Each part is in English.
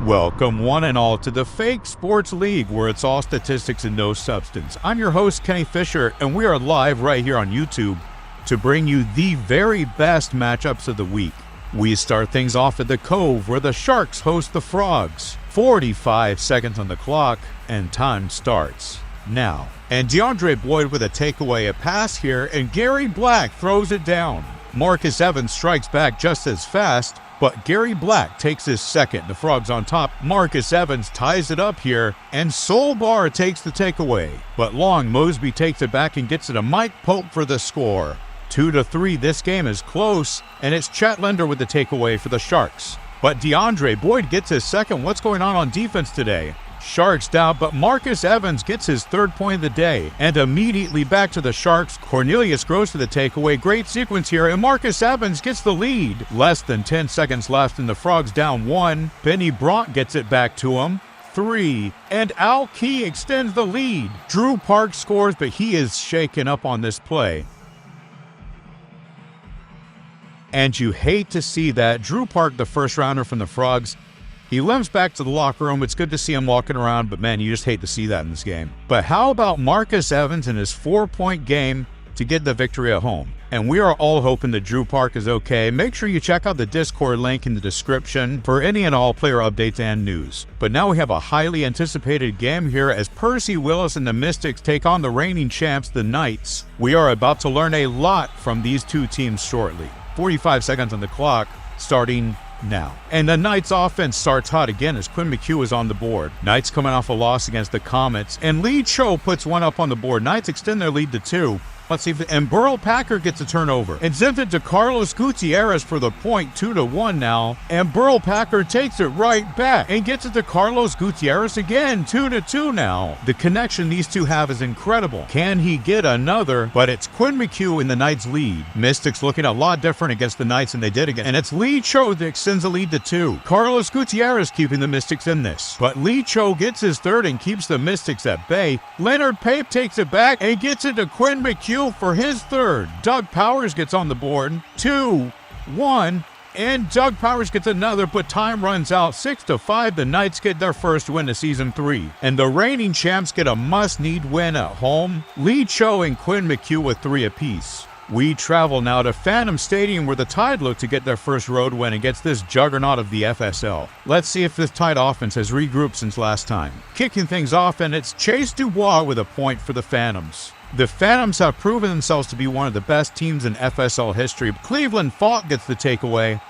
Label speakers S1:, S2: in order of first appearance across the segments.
S1: Welcome one and all to the Fake Sports League, where it's all statistics and no substance. I'm your host, Kenny Fisher, and we are live right here on YouTube to bring you the very best matchups of the week. We start things off at the Cove, where the Sharks host the Frogs. 45 seconds on the clock, and time starts now. And DeAndre Boyd with a takeaway, a pass here, and Gary Black throws it down. Marcus Evans strikes back just as fast, but Gary Black takes his second. The Frogs on top. Marcus Evans ties it up here, and Solbar takes the takeaway. But Long Mosby takes it back and gets it to Mike Pope for the score. 2-3, this game is close, and it's Chet Linder with the takeaway for the Sharks. But DeAndre Boyd gets his second. What's going on defense today? Sharks down, but Marcus Evans gets his third point of the day. And immediately back to the Sharks. Cornelius grows to the takeaway. Great sequence here, and Marcus Evans gets the lead. Less than 10 seconds left, and the Frogs down 1. Benny Brock gets it back to him. 3. And Al Key extends the lead. Drew Park scores, but he is shaken up on this play. And you hate to see that. Drew Park, the first rounder from the Frogs, he limps back to the locker room. It's good to see him walking around, but man, you just hate to see that in this game. But how about Marcus Evans in his 4-point game to get the victory at home? And we are all hoping that Drew Park is okay. Make sure you check out the Discord link in the description for any and all player updates and news. But now we have a highly anticipated game here as Percy Willis and the Mystics take on the reigning champs, the Knights. We are about to learn a lot from these two teams shortly. 45 seconds on the clock, starting now. And the Knights offense starts hot again as Quinn McHugh is on the board. Knights coming off a loss against the Comets, and Lee Cho puts one up on the board. Knights extend their lead to 2. Let's see if and Burl Packer gets a turnover. And zipped it to Carlos Gutierrez for the point, 2-1 now. And Burl Packer takes it right back and gets it to Carlos Gutierrez again, 2-2 now. The connection these two have is incredible. Can he get another? But it's Quinn McHugh in the Knights lead. Mystics looking a lot different against the Knights than they did again. And it's Lee Cho that extends the lead to 2. Carlos Gutierrez keeping the Mystics in this. But Lee Cho gets his third and keeps the Mystics at bay. Leonard Pape takes it back and gets it to Quinn McHugh for his third. Doug Powers gets on the board. 2-1, and Doug Powers gets another, but time runs out. 6-5, the Knights get their first win of Season 3. And the reigning champs get a must-need win at home. Lee Cho and Quinn McHugh with 3 apiece. We travel now to Phantom Stadium, where the Tide look to get their first road win against this juggernaut of the FSL. Let's see if this Tide offense has regrouped since last time. Kicking things off, and it's Chase Dubois with a point for the Phantoms. The Phantoms have proven themselves to be one of the best teams in FSL history. Cleveland Falk gets the takeaway.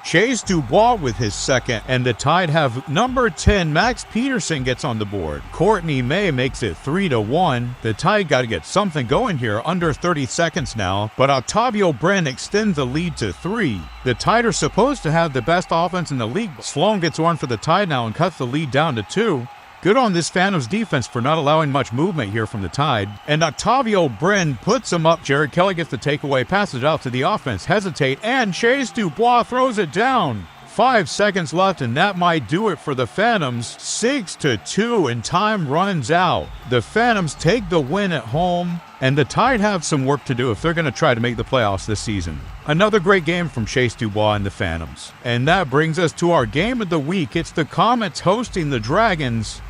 S1: Chase Dubois with his second, and the Tide have number 10, Max Peterson gets on the board. Courtney May makes it 3-1. The Tide got to get something going here, under 30 seconds now, but Octavio Bren extends the lead to 3. The Tide are supposed to have the best offense in the league. Sloan gets one for the Tide now and cuts the lead down to 2. Good on this Phantoms defense for not allowing much movement here from the Tide. And Octavio Bren puts him up. Jared Kelly gets the takeaway, passes it out to the offense, hesitate, and Chase Dubois throws it down. 5 seconds left, and that might do it for the Phantoms. 6-2, and time runs out. The Phantoms take the win at home, and the Tide have some work to do if they're going to try to make the playoffs this season. Another great game from Chase Dubois and the Phantoms. And that brings us to our game of the week. It's the Comets hosting the Dragons.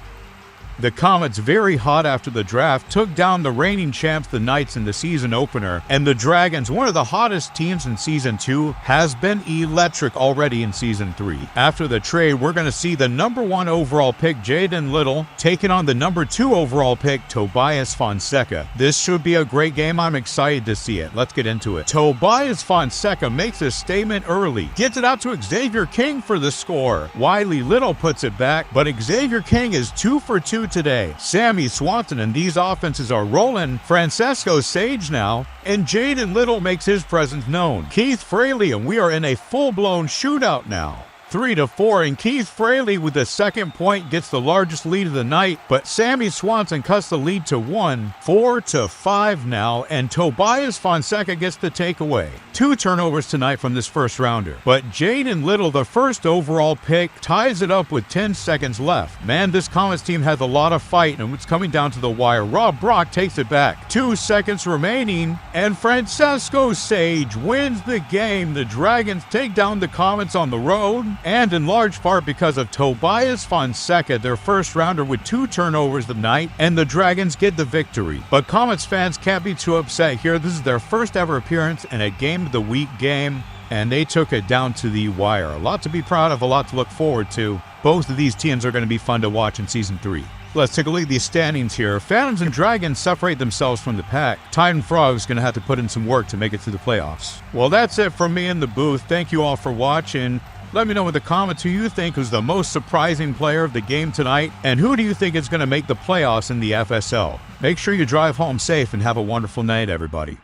S1: The Comets, very hot after the draft, took down the reigning champs, the Knights, in the season opener. And the Dragons, one of the hottest teams in Season 2, has been electric already in Season 3. After the trade, we're going to see the number 1 overall pick, Jaden Little, taking on the number 2 overall pick, Tobias Fonseca. This should be a great game. I'm excited to see it. Let's get into it. Tobias Fonseca makes a statement early. Gets it out to Xavier King for the score. Wiley Little puts it back, but Xavier King is 2 for 2 today. Sammy Swanson and these offenses are rolling. Francesco Sage now, and Jaden Little makes his presence known. Keith Fraley, and we are in a full-blown shootout now. 3-4, and Keith Fraley with the second point gets the largest lead of the night, but Sammy Swanson cuts the lead to 1. 4-5 now, and Tobias Fonseca gets the takeaway. 2 turnovers tonight from this first rounder, but Jaden Little, the first overall pick, ties it up with 10 seconds left. Man, this Comets team has a lot of fight, and it's coming down to the wire. Rob Brock takes it back. 2 seconds remaining, and Francesco Sage wins the game. The Dragons take down the Comets on the road. and in large part because of Tobias Fonseca, their first rounder with 2 turnovers the night, and the Dragons get the victory. But Comets fans can't be too upset here. This is their first ever appearance in a Game of the Week game, and they took it down to the wire. A lot to be proud of, a lot to look forward to. Both of these teams are going to be fun to watch in Season 3. Let's take a look at these standings here. Phantoms and Dragons separate themselves from the pack. Titan Frogs going to have to put in some work to make it through the playoffs. Well, that's it from me in the booth. Thank you all for watching. Let me know in the comments who you think was the most surprising player of the game tonight, and who do you think is going to make the playoffs in the FSL. Make sure you drive home safe and have a wonderful night, everybody.